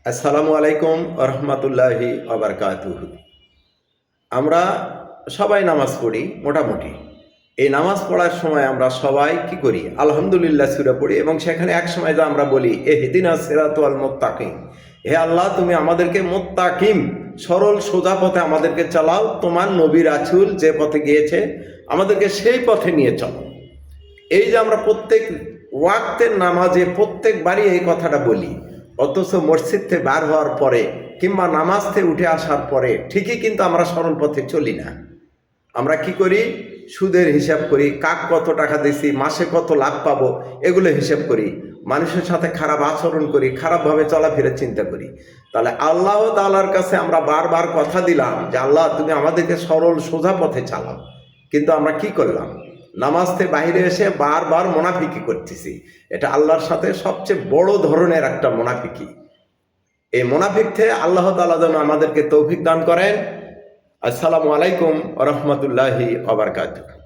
আসসালামু আলাইকুম রহমতুল্লাহি আবরকাতুহু। আমরা সবাই নামাজ পড়ি মোটামুটি। এই নামাজ পড়ার সময় আমরা সবাই কি করি? আলহামদুলিল্লাহ সূরা পড়ি এবং সেখানে এক সময় যা আমরা বলি ইহদিনাস সিরাতাল মুত্তাকিন, হে আল্লাহ তুমি আমাদেরকে মুত্তাকিম সরল সোজা পথে আমাদেরকে চালাও, তোমার নবী রাসূল যে পথে গিয়েছে আমাদেরকে সেই পথে নিয়ে চলো। এই যে আমরা প্রত্যেক ওয়াক্তের নামাজে প্রত্যেকবারই এই কথাটা বলি, অথচ মসজিদ থেকে বার হওয়ার পরে কিংবা নামাজ থেকে উঠে আসার পরে ঠিকই কিন্তু আমরা সরল পথে চলি না। আমরা কি করি? সুদের হিসাব করি, কাক কত টাকা দিছি, মাসে কত লাভ পাবো, এগুলো হিসাব করি। মানুষের সাথে খারাপ আচরণ করি, খারাপভাবে চলাফেরা চিন্তা করি। তাহলে আল্লাহ তাআলার কাছে আমরা বারবার কথা দিলাম যে আল্লাহ তুমি আমাদেরকে সরল সোজা পথে চালাও, কিন্তু আমরা কি করলাম? নামাজ থেকে বাইরে এসে বারবার মুনাফিকি করতেছি। এটা আল্লাহর সাথে সবচেয়ে বড় ধরনের একটা মুনাফিকি। এই মুনাফিক থেকে আল্লাহ তাআলা যেন আমাদেরকে তৌফিক দান করেন। আসসালামু আলাইকুম ওয়া রাহমাতুল্লাহি ওয়া বারাকাতুহু।